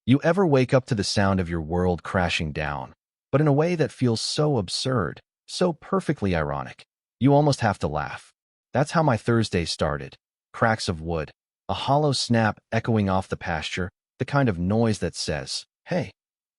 You ever wake up to the sound of your world crashing down, but in a way that feels so absurd, so perfectly ironic? You almost have to laugh. That's how my Thursday started. Cracks of wood, a hollow snap echoing off the pasture, the kind of noise that says, "Hey,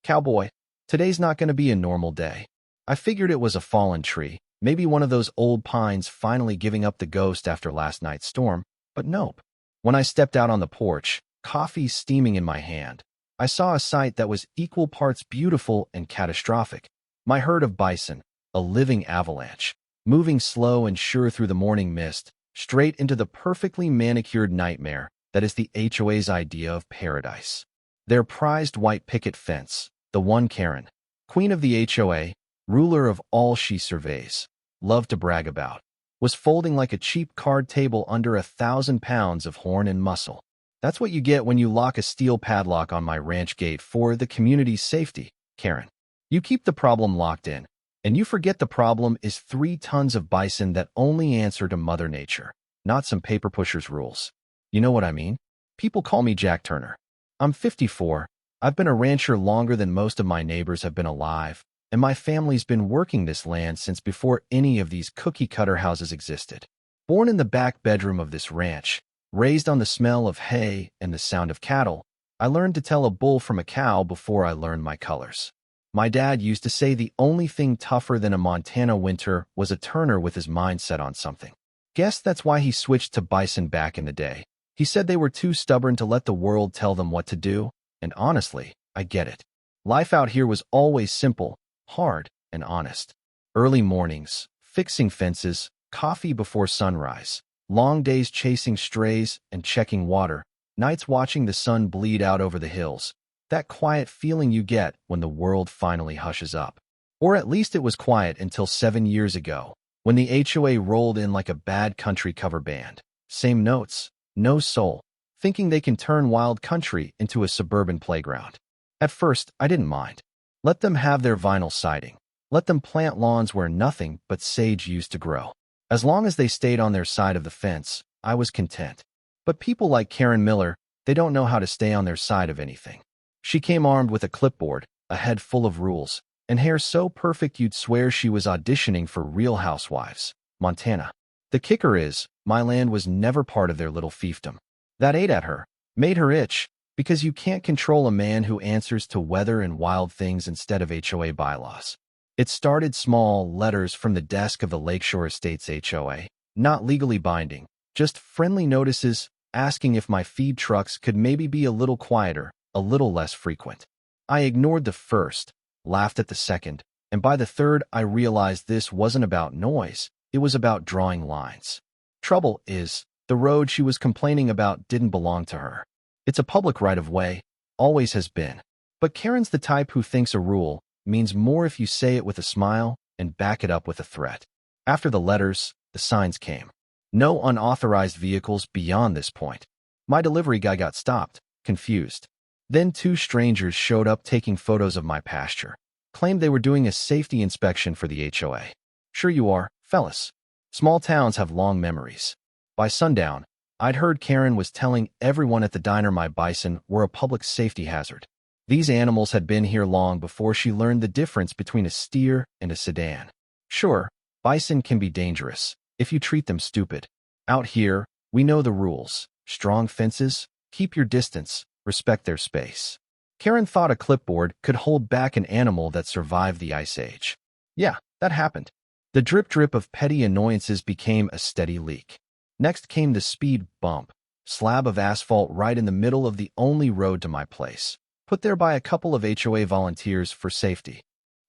cowboy, today's not going to be a normal day." I figured it was a fallen tree, maybe one of those old pines finally giving up the ghost after last night's storm, but nope. When I stepped out on the porch, coffee steaming in my hand, I saw a sight that was equal parts beautiful and catastrophic. My herd of bison, a living avalanche, moving slow and sure through the morning mist, straight into the perfectly manicured nightmare that is the HOA's idea of paradise. Their prized white picket fence, the one Karen, queen of the HOA, ruler of all she surveys, loved to brag about, was folding like a cheap card table under 1,000 pounds of horn and muscle. That's what you get when you lock a steel padlock on my ranch gate for the community's safety, Karen. You keep the problem locked in, and you forget the problem is 3 tons of bison that only answer to Mother Nature, not some paper pusher's rules. You know what I mean? People call me Jack Turner. I'm 54. I've been a rancher longer than most of my neighbors have been alive, and my family's been working this land since before any of these cookie-cutter houses existed. Born in the back bedroom of this ranch, raised on the smell of hay and the sound of cattle, I learned to tell a bull from a cow before I learned my colors. My dad used to say the only thing tougher than a Montana winter was a Turner with his mind set on something. Guess that's why he switched to bison back in the day. He said they were too stubborn to let the world tell them what to do, and honestly, I get it. Life out here was always simple, hard, and honest. Early mornings, fixing fences, coffee before sunrise, long days chasing strays and checking water, nights watching the sun bleed out over the hills. That quiet feeling you get when the world finally hushes up. Or at least it was quiet until 7 years ago, when the HOA rolled in like a bad country cover band. Same notes, no soul, thinking they can turn wild country into a suburban playground. At first, I didn't mind. Let them have their vinyl siding. Let them plant lawns where nothing but sage used to grow. As long as they stayed on their side of the fence, I was content. But people like Karen Miller, they don't know how to stay on their side of anything. She came armed with a clipboard, a head full of rules, and hair so perfect you'd swear she was auditioning for Real Housewives, Montana. The kicker is, my land was never part of their little fiefdom. That ate at her, made her itch, because you can't control a man who answers to weather and wild things instead of HOA bylaws. It started small, letters from the desk of the Lakeshore Estates HOA, not legally binding, just friendly notices asking if my feed trucks could maybe be a little quieter, a little less frequent. I ignored the first, laughed at the second, and by the third I realized this wasn't about noise, it was about drawing lines. Trouble is, the road she was complaining about didn't belong to her. It's a public right-of-way, always has been. But Karen's the type who thinks a rule means more if you say it with a smile and back it up with a threat. After the letters, the signs came. No unauthorized vehicles beyond this point. My delivery guy got stopped, confused. Then 2 strangers showed up taking photos of my pasture. Claimed they were doing a safety inspection for the HOA. Sure you are, fellas. Small towns have long memories. By sundown, I'd heard Karen was telling everyone at the diner my bison were a public safety hazard. These animals had been here long before she learned the difference between a steer and a sedan. Sure, bison can be dangerous if you treat them stupid. Out here, we know the rules. Strong fences, keep your distance, respect their space. Karen thought a clipboard could hold back an animal that survived the Ice Age. Yeah, that happened. The drip-drip of petty annoyances became a steady leak. Next came the speed bump, slab of asphalt right in the middle of the only road to my place, put there by a couple of HOA volunteers for safety.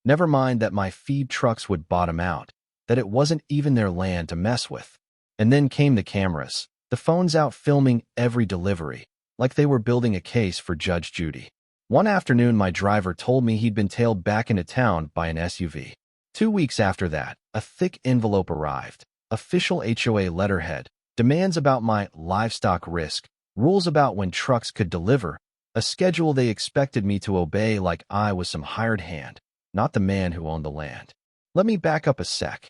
Never mind that my feed trucks would bottom out, that it wasn't even their land to mess with. And then came the cameras, the phones out filming every delivery, like they were building a case for Judge Judy. One afternoon, my driver told me he'd been tailed back into town by an SUV. 2 weeks after that, a thick envelope arrived, official HOA letterhead, demands about my livestock risk, rules about when trucks could deliver, a schedule they expected me to obey like I was some hired hand, not the man who owned the land. Let me back up a sec.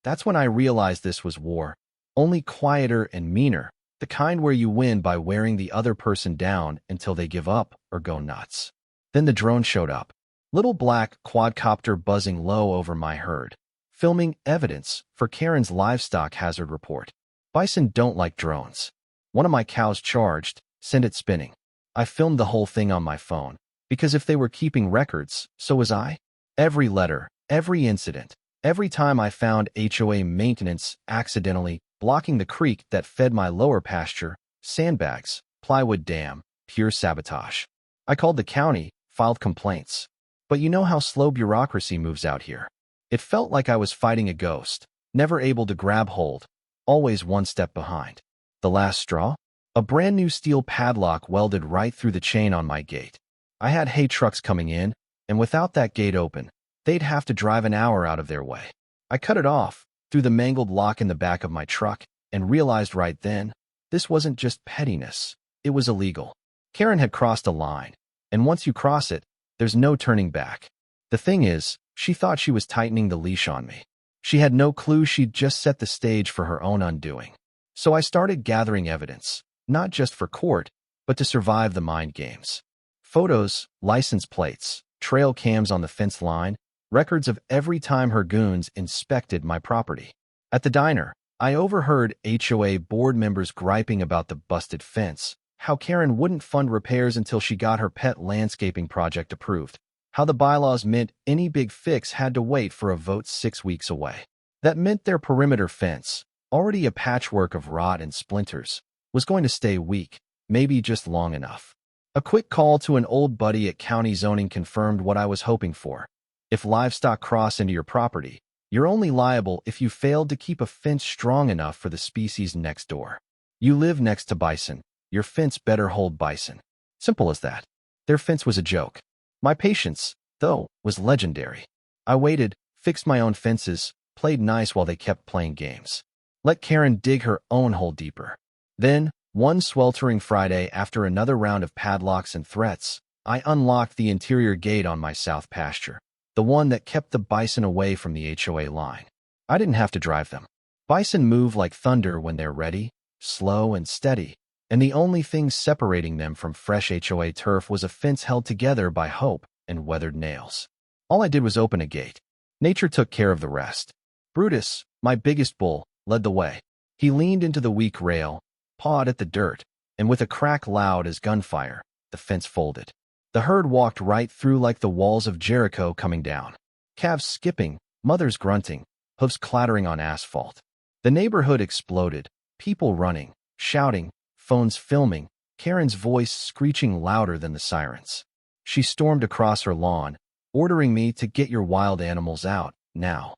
That's when I realized this was war, only quieter and meaner, The kind where you win by wearing the other person down until they give up or go nuts. Then the drone showed up. Little black quadcopter buzzing low over my herd, filming evidence for Karen's livestock hazard report. Bison don't like drones. One of my cows charged, sent it spinning. I filmed the whole thing on my phone, because if they were keeping records, so was I. Every letter, every incident, every time I found HOA maintenance accidentally blocking the creek that fed my lower pasture, sandbags, plywood dam, pure sabotage. I called the county, filed complaints. But you know how slow bureaucracy moves out here. It felt like I was fighting a ghost, never able to grab hold, always one step behind. The last straw? A brand new steel padlock welded right through the chain on my gate. I had hay trucks coming in, and without that gate open, they'd have to drive an hour out of their way. I cut it off, threw the mangled lock in the back of my truck, and realized right then, this wasn't just pettiness, it was illegal. Karen had crossed a line, and once you cross it, there's no turning back. The thing is, she thought she was tightening the leash on me. She had no clue she'd just set the stage for her own undoing. So I started gathering evidence, not just for court, but to survive the mind games. Photos, license plates, trail cams on the fence line, records of every time her goons inspected my property. At the diner, I overheard HOA board members griping about the busted fence, how Karen wouldn't fund repairs until she got her pet landscaping project approved, how the bylaws meant any big fix had to wait for a vote 6 weeks away. That meant their perimeter fence, already a patchwork of rot and splinters, was going to stay weak, maybe just long enough. A quick call to an old buddy at county zoning confirmed what I was hoping for. If livestock cross into your property, you're only liable if you failed to keep a fence strong enough for the species next door. You live next to bison, your fence better hold bison. Simple as that. Their fence was a joke. My patience, though, was legendary. I waited, fixed my own fences, played nice while they kept playing games. Let Karen dig her own hole deeper. Then, one sweltering Friday after another round of padlocks and threats, I unlocked the interior gate on my south pasture, the one that kept the bison away from the HOA line. I didn't have to drive them. Bison move like thunder when they're ready, slow and steady, and the only thing separating them from fresh HOA turf was a fence held together by hope and weathered nails. All I did was open a gate. Nature took care of the rest. Brutus, my biggest bull, led the way. He leaned into the weak rail, pawed at the dirt, and with a crack loud as gunfire, the fence folded. The herd walked right through like the walls of Jericho coming down. Calves skipping, mothers grunting, hoofs clattering on asphalt. The neighborhood exploded, people running, shouting, phones filming, Karen's voice screeching louder than the sirens. She stormed across her lawn, ordering me to get your wild animals out, now.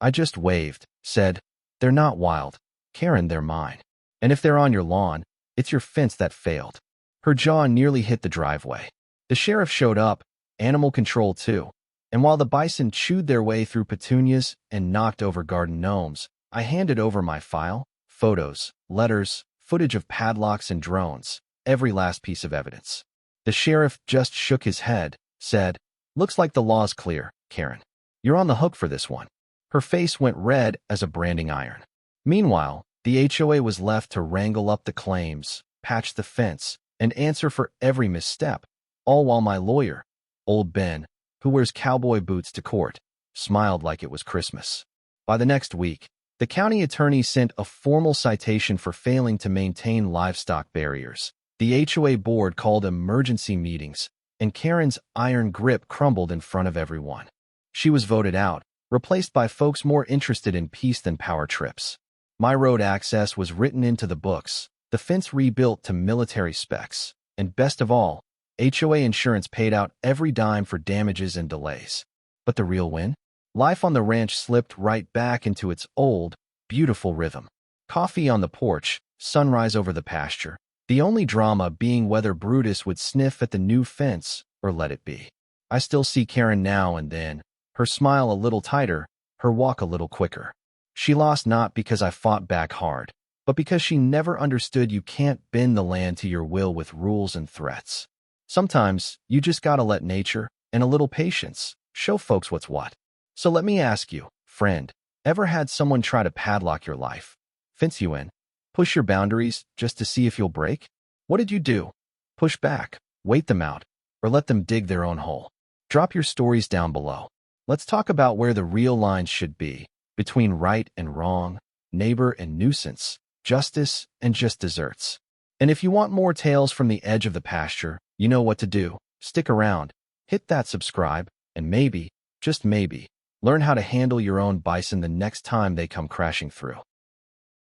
I just waved, said, "They're not wild, Karen, they're mine. And if they're on your lawn, it's your fence that failed." Her jaw nearly hit the driveway. The sheriff showed up, animal control too, and while the bison chewed their way through petunias and knocked over garden gnomes, I handed over my file, photos, letters, footage of padlocks and drones, every last piece of evidence. The sheriff just shook his head, said, "Looks like the law's clear, Karen. You're on the hook for this one." Her face went red as a branding iron. Meanwhile, the HOA was left to wrangle up the claims, patch the fence, and answer for every misstep, all while my lawyer, old Ben, who wears cowboy boots to court, smiled like it was Christmas. By the next week, the county attorney sent a formal citation for failing to maintain livestock barriers. The HOA board called emergency meetings, and Karen's iron grip crumbled in front of everyone. She was voted out, replaced by folks more interested in peace than power trips. My road access was written into the books, the fence rebuilt to military specs, and best of all, HOA insurance paid out every dime for damages and delays. But the real win? Life on the ranch slipped right back into its old, beautiful rhythm. Coffee on the porch, sunrise over the pasture, the only drama being whether Brutus would sniff at the new fence or let it be. I still see Karen now and then, her smile a little tighter, her walk a little quicker. She lost not because I fought back hard, but because she never understood you can't bend the land to your will with rules and threats. Sometimes, you just gotta let nature, and a little patience, show folks what's what. So let me ask you, friend, ever had someone try to padlock your life? Fence you in? Push your boundaries just to see if you'll break? What did you do? Push back, wait them out, or let them dig their own hole? Drop your stories down below. Let's talk about where the real lines should be, between right and wrong, neighbor and nuisance, justice and just desserts. And if you want more tales from the edge of the pasture, you know what to do. Stick around, hit that subscribe, and maybe, just maybe, learn how to handle your own bison the next time they come crashing through.